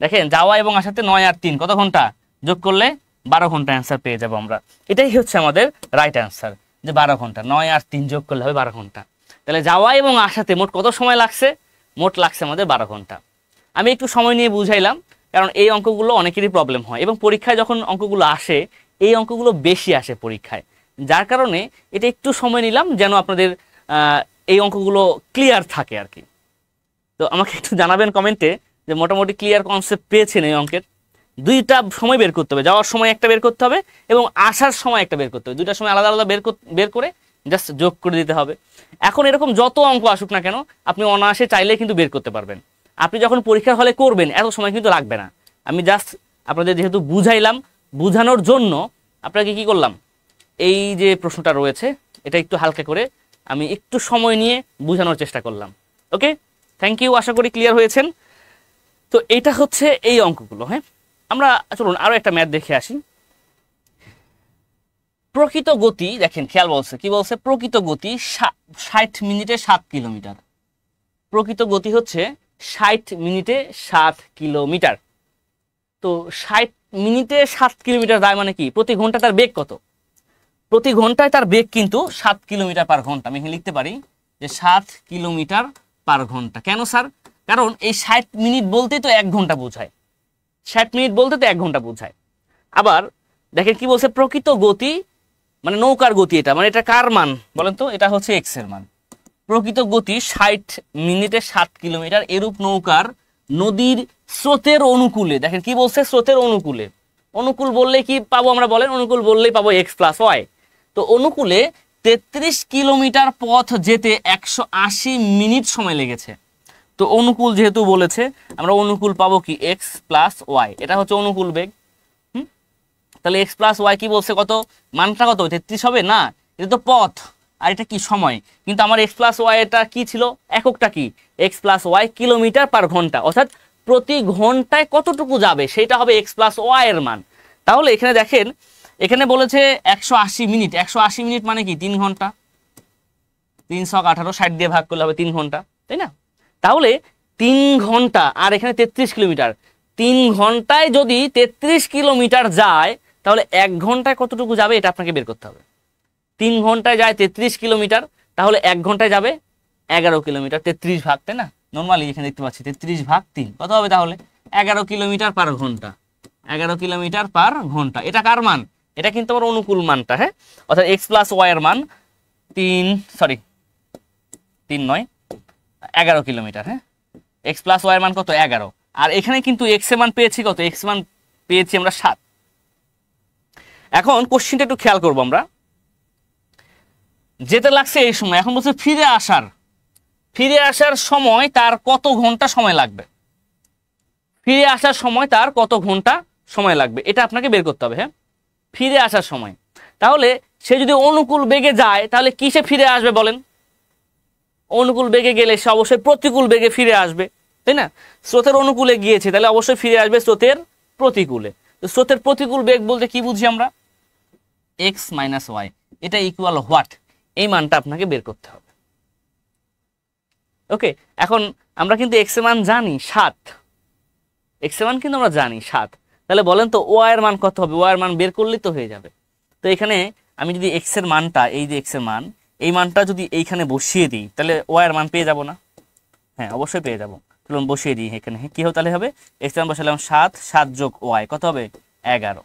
দেখেন, যাওয়া এবং আসাতে 9 আর 3 কত ঘন্টা? যোগ করলে 12 ঘন্টা অ্যান্সার পেয়ে যাবো আমরা। এটাই হচ্ছে আমাদের রাইট অ্যান্সার, যে 12 ঘন্টা। 9 আর 3 যোগ করলে হবে 12 ঘন্টা। তাহলে যাওয়া এবং আসাতে মোট কত সময় লাগছে? মোট লাগছে আমাদের 12 ঘন্টা। আমি একটু সময় নিয়ে বুঝাইলাম, কারণ এই অঙ্কগুলো অনেকেরই প্রবলেম হয়, এবং পরীক্ষায় যখন অঙ্কগুলো আসে, এই অঙ্কগুলো বেশি আসে পরীক্ষায়, যার কারণে এটা একটু সময় নিলাম যেন আপনাদের এই অঙ্কগুলো ক্লিয়ার থাকে আর কি। তো আমাকে একটু জানাবেন কমেন্টে যে মোটামুটি ক্লিয়ার কনসেপ্ট পেয়েছেন এই অঙ্কের। দুইটা সময় বের করতে হবে, যাওয়ার সময় একটা বের করতে হবে এবং আসার সময় একটা বের করতে হবে। দুইটা সময় আলাদা আলাদা বের করে জাস্ট যোগ করে দিতে হবে। এখন এরকম যত অঙ্ক আসুক না কেন আপনি অনায়াসে চাইলে কিন্তু বের করতে পারবেন। আপনি যখন পরীক্ষার হলে করবেন এত সময় কিন্তু লাগবে না। আমি জাস্ট আপনাদের যেহেতু বুঝাইলাম, বুঝানোর জন্য আপনাকে কি করলাম, এই যে প্রশ্নটা রয়েছে এটা একটু হালকা করে আমি একটু সময় নিয়ে বোঝানোর চেষ্টা করলাম। ওকে, থ্যাংক ইউ, আশা করি ক্লিয়ার হয়েছেন। তো এটা হচ্ছে এই অঙ্কগুলো। হ্যাঁ, আমরা চলুন আরো একটা ম্যাথ দেখে আসি। প্রকৃত গতি দেখেন, খেয়াল বলছে, কি বলছে, প্রকৃত গতি 60 মিনিটে 7 কিলোমিটার। প্রকৃত গতি হচ্ছে 60 মিনিটে 7 কিলোমিটার। তো 60 মিনিটে 7 কিলোমিটার যায় মানে কি, প্রতি ঘন্টা তার বেগ কত? প্রতি ঘন্টায় তার বেগ কিন্তু 7 কিলোমিটার পার ঘন্টা। আমি এখানে লিখতে পারি যে 7 কিলোমিটার পার ঘন্টা। কেন স্যার? কারণ এই 60 মিনিট বলতেই তো 1 ঘন্টা বোঝায়। 60 মিনিট বলতে তো 1 ঘন্টা বোঝায়। আবার দেখেন কি বলছে, প্রকৃত গতি মানে নৌকার গতি, এটা মানে এটা কার মান বলেন তো? এটা হচ্ছে এক্স এর মান। প্রকৃত গতি 60 মিনিটে 7 কিলোমিটার। এরূপ নৌকার নদীর স্রোতের অনুকূলে, দেখেন কি বলছে, স্রোতের অনুকূলে। অনুকূল বললে কি পাবো আমরা বলেন? অনুকূল বললেই পাবো এক্স প্লাস ওয়াই। তো অনুকূলে 33 কিলোমিটার পথ যেতে 180 মিনিট সময় লেগেছে। তো অনুকূল যেহেতু বলেছে আমরা অনুকূল পাবো কি, এক্স প্লাস ওয়াই। এটা হচ্ছে অনুকূল বেগ। তাহলে এক্স প্লাস ওয়াই কি বলছে, কত মানটা কত, 33 হবে না? এটা তো পথ আর এটা কি সময়। কিন্তু আমার এক্স প্লাস ওয়াই এটা কি ছিল, এককটা কি, x plus Y kilometre per ঘন্টা, অর্থাৎ প্রতি ঘন্টায় কতটুকু যাবে সেটা হবে এক্স প্লাস ওয়াই এর মান। তাহলে এখানে দেখেন, এখানে বলেছে 180 মিনিট। 180 মিনিট মানে কি 3 ঘন্টা। 318 60 দিয়ে ভাগ করলে হবে 3 ঘন্টা, তাই না? তাহলে 3 ঘন্টা আর এখানে 33 কিলোমিটার। 3 ঘন্টায় যদি 33 কিলোমিটার যায় তাহলে 1 ঘন্টায় কতটুকু যাবে এটা আপনাকে বের করতে হবে। 3 ঘন্টায় যায় 33 কিলোমিটার, তাহলে 1 ঘন্টায় যাবে 11 কিলোমিটার। 33 ভাগ, তাই না? নর্মালি এখানে দেখতে পাচ্ছি 33 ভাগ 3 কত হবে তাহলে 11 কিলোমিটার পার ঘন্টা। 11 কিলোমিটার পার ঘন্টা। এটা কার মান? এটা কিন্তু আমার অনুকূল মানটা। হ্যাঁ, অর্থাৎ এক্স প্লাস ওয়াই এর মান 11 কিলোমিটার। হ্যাঁ, এক্স প্লাস ওয়াই এর মান কত, 11। আর এখানে কিন্তু এক্স এর মান পেয়েছি কত, এক্স এর মান পেয়েছি আমরা 7। এখন কোশ্চেনটা একটু খেয়াল করবো আমরা। যেতে লাগছে এই সময়, এখন বলছে ফিরে আসার সময় তার কত ঘন্টা সময় লাগবে। ফিরে আসার সময় তার কত ঘন্টা সময় লাগবে এটা আপনাকে বের করতে হবে। হ্যাঁ, ফিরে আসার সময়। তাহলে সে যদি অনুকূল বেগে যায় তাহলে কিসে ফিরে আসবে বলেন? অনুকূল বেগে গেলে সে অবশ্যই প্রতিকূল বেগে ফিরে আসবে, তাই না? স্রোতের অনুকূলে গিয়েছে তাহলে অবশ্যই ফিরে আসবে স্রোতের প্রতিকূলে। তো স্রোতের প্রতিকূল বেগ বলতে কি বুঝি আমরা, এক্স মাইনাস ওয়াই। এটা ইকুয়াল হোয়াট, এই মানটা আপনাকে বের করতে হবে। ওকে, এখন আমরা কিন্তু এক্স এর মান জানি 7। এক্স এর মান কিন্তু আমরা জানি 7। তাহলে বলেন তো ওয়াই এর মান কত হবে? ওয়াই এর মান বের করলেই তো হয়ে যাবে। তো এখানে আমি যদি এক্স এর মানটা, এই যে এক্স এর মান, এই মানটা যদি এইখানে বসিয়ে দিই তাহলে ওয়াই এর মান পেয়ে যাব না? হ্যাঁ, অবশ্যই পেয়ে যাবো। চলুন বসিয়ে দিই এখানে। কি হবে তাহলে? হবে এক্স এর মান বসালাম 7, 7 যোগ ওয়াই কত হবে 11।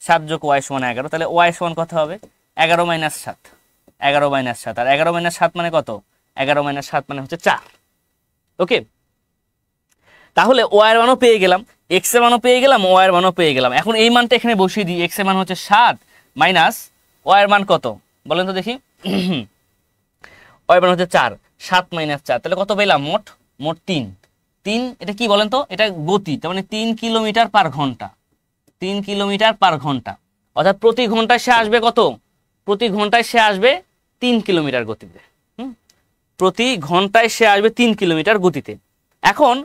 7 যোগ ওয়াই সমান 11। তাহলে ওয়াই সমান কত হবে 11 মাইনাস 7। 11 মাইনাস 7 আর 11 মাইনাস 7 মানে কত? 11 মাইনাস 7 মানে হচ্ছে 4। ওকে, তাহলে ওয়াই এর মানও পেয়ে গেলাম, এক্স এর মানও পেয়ে গেলাম, ওয়াই এর মানও পেয়ে গেলাম। এখন এই মানটা এখানে বসিয়ে দিই। এক্স এর মান হচ্ছে 7 মাইনাস ওয়াই এর মান কত বলেন তো দেখি। ওয়াই এর মান হচ্ছে 4, 7 মাইনাস 4 তাহলে কত পেলাম? মোট 3। এটা কি বলেন তো? এটা গতি, তার মানে 3 কিলোমিটার পার ঘন্টা। 3 কিলোমিটার পার ঘন্টা, অর্থাৎ প্রতি ঘন্টায় সে আসবে কত? প্রতি ঘন্টায় সে আসবে 3 কিলোমিটার গতিতে। প্রতি ঘন্টায় সে আসবে 3 কিলোমিটার গতিতে। এখন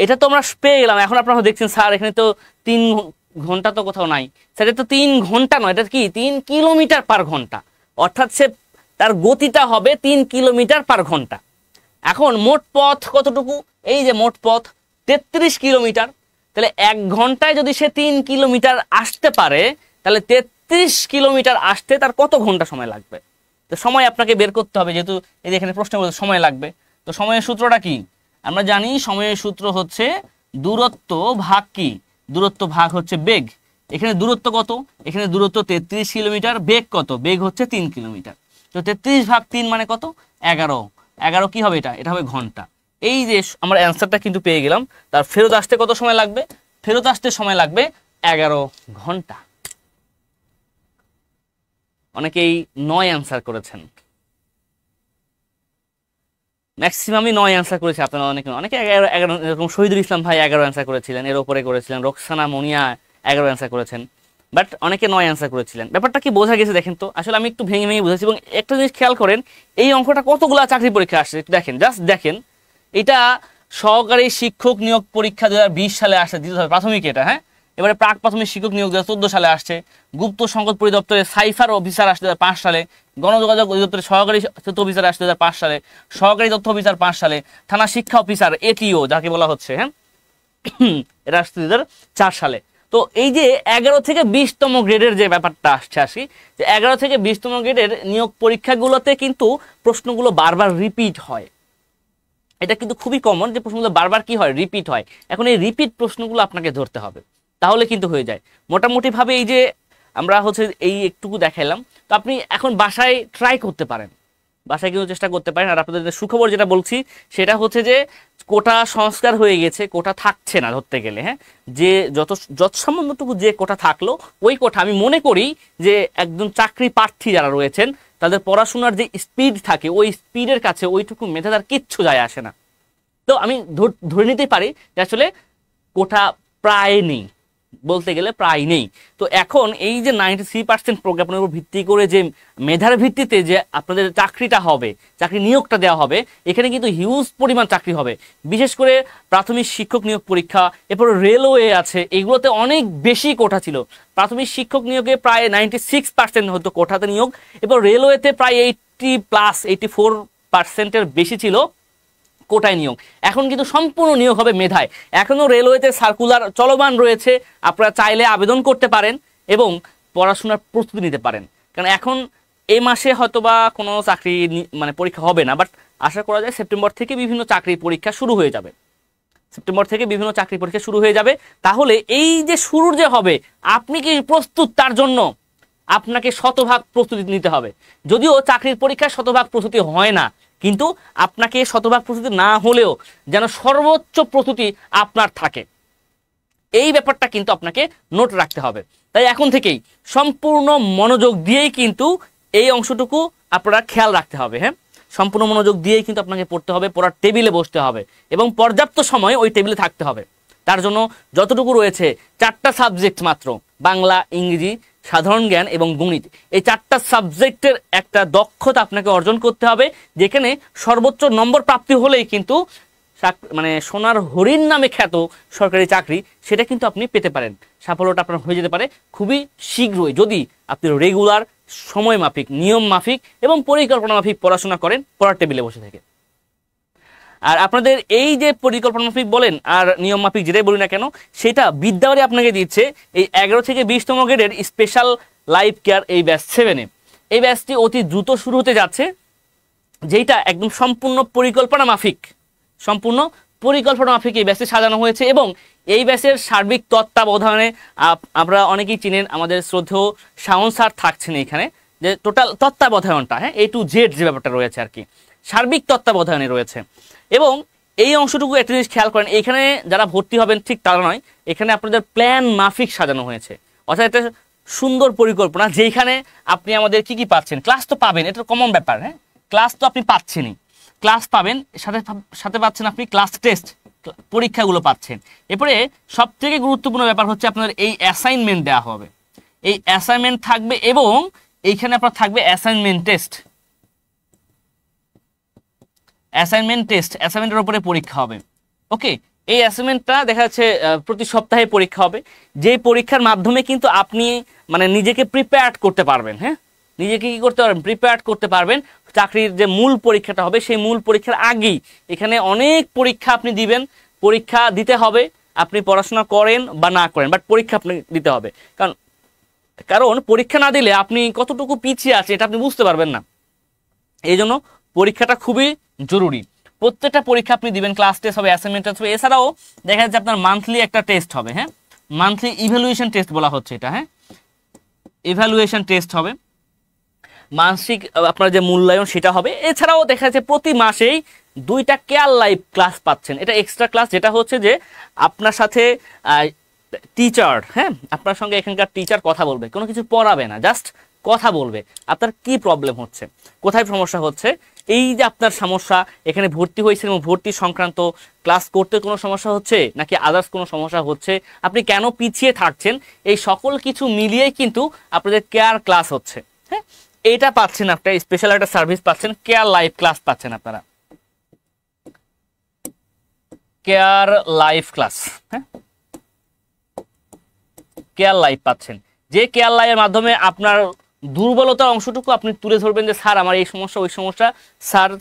এটা তো আমরা পেয়ে গেলাম। এখন আপনারা দেখছেন স্যার এখানে তো 3 ঘন্টা তো কোথাও নাই। সেটা তো 3 ঘন্টা নয়, এটা কি 3 কিলোমিটার পার ঘন্টা, অর্থাৎ সে তার গতিটা হবে 3 কিলোমিটার পার ঘন্টা। এখন মোট পথ কতটুকু? এই যে মোট পথ 33 কিলোমিটার। তাহলে 1 ঘন্টায় যদি সে 3 কিলোমিটার আসতে পারে তাহলে 33 কিলোমিটার আসতে তার কত ঘন্টা সময় লাগবে? তো সময় আপনাকে বের করতে হবে, যেহেতু এই যে এখানে প্রশ্ন বলতে সময় লাগবে। তো সময়ের সূত্রটা কি? আমরা জানি সময়ের সূত্র হচ্ছে দূরত্ব ভাগ কি, দূরত্ব ভাগ হচ্ছে বেগ। এখানে দূরত্ব কত? এখানে দূরত্ব 33 কিলোমিটার, বেগ কত? বেগ হচ্ছে 3 কিলোমিটার। তো 33 ভাগ 3 মানে কত? 11। 11 কি হবে? এটা হবে ঘন্টা। এই যে আমরা অ্যান্সারটা কিন্তু পেয়ে গেলাম। তার ফেরত আসতে কত সময় লাগবে? ফেরত আসতে সময় লাগবে 11 ঘন্টা। অনেকেই 9 অ্যান্সার করেছেন, ম্যাক্সিমামই 9 অ্যান্সার করেছে আপনারা। অনেকে 11, এরকম শহীদুল ইসলাম ভাই 11 অ্যান্সার করেছিলেন, এর উপরে করেছিলেন। রোকসানা মনিয়া 11 অ্যান্সার করেছেন, বাট অনেকে 9 অ্যান্সার করেছিলেন। ব্যাপারটা কি বোঝা গেছে দেখেন তো? আসলে আমি একটু ভেঙে ভেঙে বুঝেছি। এবং একটা জিনিস খেয়াল করেন, এই অঙ্কটা কতগুলা চাকরি পরীক্ষা আসছে একটু দেখেন, জাস্ট দেখেন। এটা সহকারী শিক্ষক নিয়োগ পরীক্ষা 2020 সালে আসছে, প্রাথমিক এটা, হ্যাঁ। এবারে প্রাক প্রাথমিক শিক্ষক নিয়োগ 2014 সালে আসছে। গুপ্ত সংকট পরিদপ্তরে সাইফার অফিসার আসছে 2005 সালে। গণযোগাযোগ অধিদপ্তরে সহকারী তথ্য অফিসার আসছে 2005 সালে। সহকারী তথ্য অফিসার 5 সালে। থানা শিক্ষা অফিসার এটিও যাকে বলা হচ্ছে, হ্যাঁ, এটা আসছে 2004 সালে। তো এই যে 11 থেকে 20তম গ্রেডের যে ব্যাপারটা আসি, যে 11 থেকে 20তম গ্রেডের নিয়োগ পরীক্ষাগুলোতে কিন্তু প্রশ্নগুলো বারবার রিপিট হয়। এটা কিন্তু খুবই কমন যে প্রশ্নগুলো বারবার কি হয়, রিপিট হয়। এখন এই রিপিট প্রশ্নগুলো আপনাকে ধরতে হবে, তাহলে কিন্তু হয়ে যায় মোটামুটি ভাবে। এই যে আমরা হচ্ছে এই একটুকু দেখাইলাম, তো আপনি এখন বাসায় ট্রাই করতে পারেন, বাসায় কিন্তু চেষ্টা করতে পারেন। আর আপনাদের সুখবর যেটা বলছি সেটা হচ্ছে যে কোটা সংস্কার হয়ে গেছে, কোটা থাকছে না ধরতে গেলে, হ্যাঁ। যে যৎসামান্যটুকু যে কোটা থাকলো, ওই কোটা আমি মনে করি যে একজন চাকরি প্রার্থী যারা রয়েছেন তাদের পড়াশোনার যে স্পিড থাকে, ওই স্পিডের কাছে ওইটুকু মেধা তার কিচ্ছু যায় আসে না। তো আমি ধরে নিতে পারি যে আসলে কোটা প্রায় নেই, বলতে গেলে প্রায় নেই। তো এখন এই যে 93% প্রজ্ঞাপনের উপর ভিত্তি করে যে মেধার ভিত্তিতে যে আপনাদের চাকরিটা হবে, চাকরি নিয়োগটা দেওয়া হবে, এখানে কিন্তু হিউজ পরিমাণ চাকরি হবে। বিশেষ করে প্রাথমিক শিক্ষক নিয়োগ পরীক্ষা, এরপর রেলওয়ে আছে, এগুলোতে অনেক বেশি কোটা ছিল। প্রাথমিক শিক্ষক নিয়োগে প্রায় 96% হতো কোটাতে নিয়োগ, এরপর রেলওয়েতে প্রায় 84% বেশি ছিল কোটায় নিয়োগ। এখন কিন্তু সম্পূর্ণ নিয়োগ হবে মেধায়। এখনো রেলওয়েতে সার্কুলার চলমান রয়েছে, আপনারা চাইলে আবেদন করতে পারেন এবং পড়াশোনার প্রস্তুতি নিতে পারেন। কারণ এখন এই মাসে হয়তোবা কোনো চাকরি মানে পরীক্ষা হবে না, বাট আশা করা যায় সেপ্টেম্বর থেকে বিভিন্ন চাকরি পরীক্ষা শুরু হয়ে যাবে। সেপ্টেম্বর থেকে বিভিন্ন চাকরি পরীক্ষা শুরু হয়ে যাবে। তাহলে এই যে শুরুর যে হবে, আপনি কি প্রস্তুত? তার জন্য আপনাকে শতভাগ প্রস্তুতি নিতে হবে। যদিও চাকরির পরীক্ষায় শতভাগ প্রস্তুতি হয় না, কিন্তু আপনাকে শতভাগ প্রস্তুতি না হলেও যেন সর্বোচ্চ প্রস্তুতি আপনার থাকে, এই ব্যাপারটা কিন্তু আপনাকে নোট রাখতে হবে। তাই এখন থেকেই সম্পূর্ণ মনোযোগ দিয়েই কিন্তু এই অংশটুকু আপনারা খেয়াল রাখতে হবে, হ্যাঁ। সম্পূর্ণ মনোযোগ দিয়েই কিন্তু আপনাকে পড়তে হবে, পড়ার টেবিলে বসতে হবে এবং পর্যাপ্ত সময় ওই টেবিলে থাকতে হবে। তার জন্য যতটুকু রয়েছে 4টা সাবজেক্ট মাত্র, বাংলা, ইংরেজি, সাধারণ জ্ঞান এবং গণিত, এই 4টা সাবজেক্টের একটা দক্ষতা আপনাকে অর্জন করতে হবে, যেখানে সর্বোচ্চ নম্বর প্রাপ্তি হলেই কিন্তু মানে সোনার হরিণ নামে খ্যাত সরকারি চাকরি সেটা কিন্তু আপনি পেতে পারেন। সাফল্যটা আপনার হয়ে যেতে পারে খুবই শীঘ্রই, যদি আপনি রেগুলার, সময় মাফিক, নিয়ম মাফিক এবং পরিকল্পনা মাফিক পড়াশোনা করেন পড়ার টেবিলে বসে থেকে। আর আপনাদের এই যে পরিকল্পনা মাফিক বলেন আর নিয়ম মাফিক যেটাই বলি না কেন, সেটা বিদ্যাবাড়ি আপনাকে দিচ্ছে এই 11 থেকে 20তম গ্রেডের স্পেশাল লাইফ কেয়ার এই ব্যাচ 7-এ। এই ব্যাচটি অতি দ্রুত শুরু হতে যাচ্ছে, যেটা একদম সম্পূর্ণ পরিকল্পনা মাফিক এই ব্যাচটি সাজানো হয়েছে। এবং এই ব্যাচের সার্বিক তত্ত্বাবধানে আমরা অনেকেই চিনেন, আমাদের শ্রদ্ধেয় শাওন স্যার থাকছেন এখানে, যে টোটাল তত্ত্বাবধানটা, হ্যাঁ, A to Z যে ব্যাপারটা রয়েছে আর কি, সার্বিক তত্ত্বাবধানে রয়েছে। এবং এই অংশটুকু একটা জিনিস খেয়াল করেন, এখানে যারা ভর্তি হবেন ঠিক তারা নয়, এখানে আপনাদের প্ল্যান মাফিক সাজানো হয়েছে। অর্থাৎ একটা সুন্দর পরিকল্পনা, যেখানে আপনি আমাদের কি কি পাচ্ছেন, ক্লাস তো পাবেন, এটা কমন ব্যাপার, হ্যাঁ, ক্লাস তো আপনি পাচ্ছেনই, ক্লাস পাবেন, সাথে পাচ্ছেন আপনি ক্লাস টেস্ট, পরীক্ষাগুলো পাচ্ছেন। এরপরে সব থেকে গুরুত্বপূর্ণ ব্যাপার হচ্ছে আপনাদের এই অ্যাসাইনমেন্ট দেওয়া হবে, এই অ্যাসাইনমেন্ট থাকবে এবং এইখানে আপনার থাকবে অ্যাসাইনমেন্ট টেস্ট, অ্যাসাইনমেন্টের উপরে পরীক্ষা হবে। ওকে, এই অ্যাসাইনমেন্টটা দেখা যাচ্ছে প্রতি সপ্তাহে পরীক্ষা হবে, যে পরীক্ষার মাধ্যমে কিন্তু আপনি মানে নিজেকে প্রিপেয়ার করতে পারবেন, হ্যাঁ, নিজেকে কি করতে পারবেন, প্রিপেয়ার করতে পারবেন। চাকরির যে মূল পরীক্ষাটা হবে সেই মূল পরীক্ষার আগেই এখানে অনেক পরীক্ষা আপনি দিবেন, পরীক্ষা দিতে হবে, আপনি পড়াশোনা করেন বা না করেন, বাট পরীক্ষা আপনি দিতে হবে। কারণ পরীক্ষা না দিলে আপনি কতটুকু পিছিয়ে আছে এটা আপনি বুঝতে পারবেন না। এই জন্য পরীক্ষাটা খুবই জরুরি। প্রত্যেকটা পরীক্ষা আপনি দিবেন, ক্লাস টেস্ট হবে, অ্যাসাইনমেন্ট টেস্ট হবে, এছাড়াও দেখা যাচ্ছে আপনার মান্থলি একটা টেস্ট হবে, হ্যাঁ, মান্থলি ইভ্যালুয়েশন টেস্ট বলা হচ্ছে এটা, হ্যাঁ, ইভ্যালুয়েশন টেস্ট হবে, মানসিক আপনার যে মূল্যায়ন সেটা হবে। এছাড়াও দেখা যাচ্ছে প্রতি মাসেই 2টা কেয়ার লাইভ ক্লাস পাচ্ছেন। এটা এক্সট্রা ক্লাস, যেটা হচ্ছে যে আপনার সাথে টিচার, হ্যাঁ, আপনার সঙ্গে এখানকার টিচার কথা বলবে, কোনো কিছু পড়াবে না, জাস্ট কথা বলবে আপনার কি প্রবলেম হচ্ছে, কোথায় সমস্যা হচ্ছে, এই যে আপনার সমস্যা, এখানে ভর্তি হয়েছেন এবং ভর্তি সংক্রান্ত ক্লাস করতে কোনো সমস্যা হচ্ছে নাকি আদার্স কোনো সমস্যা হচ্ছে, আপনি কেন পিছিয়ে থাকছেন, এই সকল কিছু মিলিয়েই কিন্তু আপনাদের কেয়ার ক্লাস হচ্ছে। হ্যাঁ, এটা পাচ্ছেন, আপনার স্পেশাল একটা সার্ভিস পাচ্ছেন, কেয়ার লাইভ ক্লাস পাচ্ছেন আপনারা, কেয়ার লাইভ ক্লাস। হ্যাঁ, কেয়ার লাইভ পাচ্ছেন, যে কেয়ার লাইভের মাধ্যমে আপনার দুর্বলতার অংশটুকু আপনি তুলে ধরবেন যে স্যার আমার এই সমস্যা ওই সমস্যা,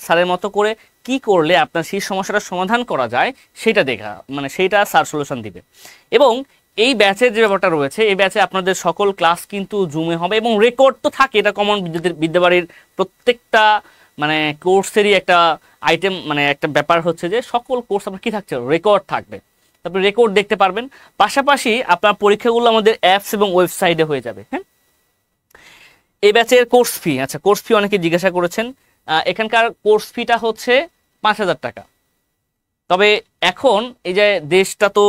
স্যারের মতো করে কি করলে আপনার সেই সমস্যাটা সমাধান করা যায় সেটা দেখা, মানে সেইটা স্যার সলিউশন দিবে। এবং এই ব্যাচের যে ব্যাপারটা রয়েছে, এই ব্যাচে আপনাদের সকল ক্লাস কিন্তু জুমে হবে এবং রেকর্ড তো থাকে, এটা কমন বিদ্যাবাড়ির প্রত্যেকটা মানে কোর্সেরই একটা আইটেম, মানে একটা ব্যাপার হচ্ছে যে সকল কোর্স আপনার কি থাকছে, রেকর্ড থাকবে, তারপরে রেকর্ড দেখতে পারবেন। পাশাপাশি আপনার পরীক্ষাগুলো আমাদের অ্যাপস এবং ওয়েবসাইটে হয়ে যাবে। হ্যাঁ, এই ব্যাচের কোর্স ফি, আচ্ছা কোর্স ফি অনেকে জিজ্ঞাসা করেছেন, এখানকার কোর্স ফিটা হচ্ছে 5,000 টাকা। তবে এখন এই যে দেশটা তো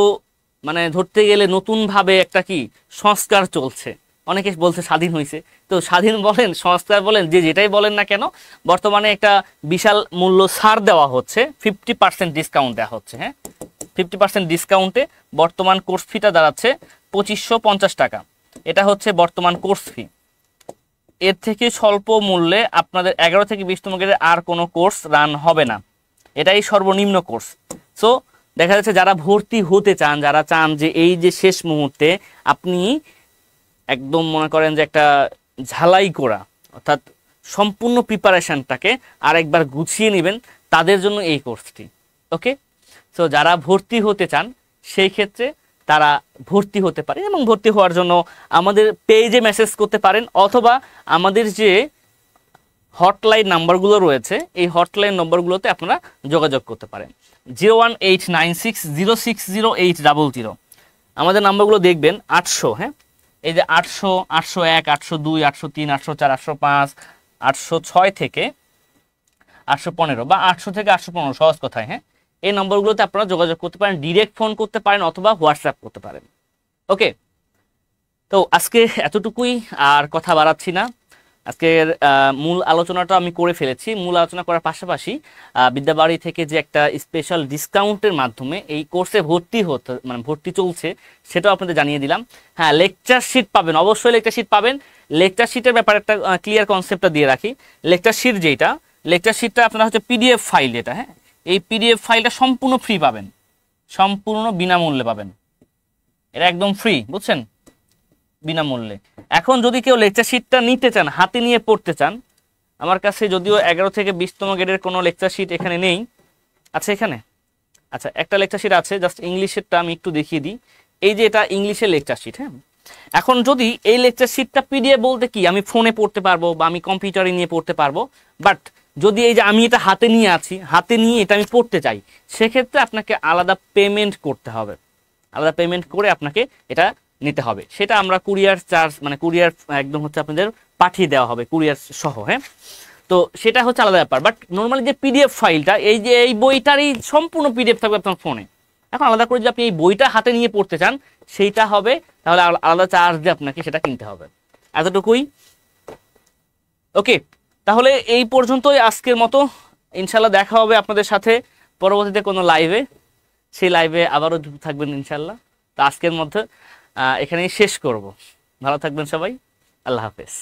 মানে ধরতে গেলে নতুনভাবে একটা কি সংস্কার চলছে, অনেকে বলছে স্বাধীন হয়েছে, তো স্বাধীন বলেন সংস্কার বলেন যে যেটাই বলেন না কেন, বর্তমানে একটা বিশাল মূল্য ছাড় দেওয়া হচ্ছে, 50% ডিসকাউন্ট দেওয়া হচ্ছে। হ্যাঁ, 50% ডিসকাউন্টে বর্তমান কোর্স ফিটা দাঁড়াচ্ছে 2550 টাকা। এটা হচ্ছে বর্তমান কোর্স ফি। এর থেকে স্বল্প মূল্যে আপনাদের 11 থেকে 20তম গ্রেডের আর কোনো কোর্স রান হবে না, এটাই সর্বনিম্ন কোর্স। সো দেখা যাচ্ছে যারা ভর্তি হতে চান, যারা চান যে এই যে শেষ মুহূর্তে আপনি একদম মনে করেন যে একটা ঝালাই করা, অর্থাৎ সম্পূর্ণ প্রিপারেশনটাকে আরেকবার গুছিয়ে নেবেন, তাদের জন্য এই কোর্সটি। ওকে, সো যারা ভর্তি হতে চান সেই ক্ষেত্রে তারা ভর্তি হতে পারে এবং ভর্তি হওয়ার জন্য আমাদের পেজে মেসেজ করতে পারেন, অথবা আমাদের যে হটলাইন নাম্বারগুলো রয়েছে এই হটলাইন নম্বরগুলোতে আপনারা যোগাযোগ করতে পারেন। 01896060800 আমাদের নাম্বারগুলো দেখবেন, 800, হ্যাঁ, এই যে 800, 801, 802, 803, 804, 805, 806 থেকে 815 বা 800 থেকে 815 সহজ কথায়। হ্যাঁ, এই নম্বরগুলোতে আপনারা যোগাযোগ করতে পারেন, ডিরেক্ট ফোন করতে পারেন অথবা হোয়াটসঅ্যাপ করতে পারেন। ওকে, তো আজকে এতটুকুই, আর কথা বাড়াচ্ছি না। আজকের মূল আলোচনাটা আমি করে ফেলেছি। মূল আলোচনা করার পাশাপাশি বিদ্যাবাড়ি থেকে যে একটা স্পেশাল ডিসকাউন্টের মাধ্যমে এই কোর্সে ভর্তি হতে মানে ভর্তি চলছে সেটাও আপনাদের জানিয়ে দিলাম। হ্যাঁ, লেকচার শিট পাবেন, অবশ্যই লেকচার শিট পাবেন। লেকচার শিটের ব্যাপারে একটা ক্লিয়ার কনসেপ্টটা দিয়ে রাখি। লেকচার শিট যেটা, লেকচার শিটটা আপনারা হচ্ছে পিডিএফ ফাইল, এটা হ্যাঁ, এই পিডিএফ ফাইলটা সম্পূর্ণ ফ্রি পাবেন, সম্পূর্ণ বিনামূল্যে পাবেন, এটা একদম ফ্রি, বুঝছেন, বিনামূল্যে। এখন যদি কেউ লেকচার শিটটা নিতে চান, হাতে নিয়ে পড়তে চান, আমার কাছে যদিও 11 থেকে 20তম গ্রেডের কোনো লেকচার শিট এখানে নেই, আচ্ছা এখানে, আচ্ছা একটা লেকচার শিট আছে, জাস্ট ইংলিশেরটা আমি একটু দেখিয়ে দিই। এই যে এটা ইংলিশের লেকচার শিট। হ্যাঁ, এখন যদি এই লেকচার শিটটা পিডিএফ বলতে কি আমি ফোনে পড়তে পারবো বা আমি কম্পিউটারে নিয়ে পড়তে পারবো, বাট যদি এই যে আমি এটা হাতে নিয়ে আছি, হাতে নিয়ে এটা আমি পড়তে চাই, সেক্ষেত্রে আপনাকে আলাদা পেমেন্ট করতে হবে, আলাদা পেমেন্ট করে আপনাকে এটা নিতে হবে। সেটা আমরা কুরিয়ার চার্জ মানে কুরিয়ার একদম হচ্ছে আপনাদের পাঠিয়ে দেওয়া হবে কুরিয়ার সহ। হ্যাঁ, তো সেটা হচ্ছে আলাদা ব্যাপার। বাট নর্মালি যে পিডিএফ ফাইলটা, এই যে এই বইটারই সম্পূর্ণ পিডিএফ থাকবে আপনার ফোনে। এখন আলাদা করে যদি আপনি এই বইটা হাতে নিয়ে পড়তে চান সেইটা হবে, তাহলে আলাদা চার্জ দিয়ে আপনাকে সেটা কিনতে হবে। এতটুকুই। ওকে, তাহলে এই পর্যন্তই আজকের মতো। ইনশাল্লাহ দেখা হবে আপনাদের সাথে পরবর্তীতে কোনো লাইভে, সেই লাইভে আবারও থাকবেন ইনশাল্লাহ। তো আজকের মধ্যে এখানেই শেষ করব। ভালো থাকবেন সবাই, আল্লাহ হাফেজ।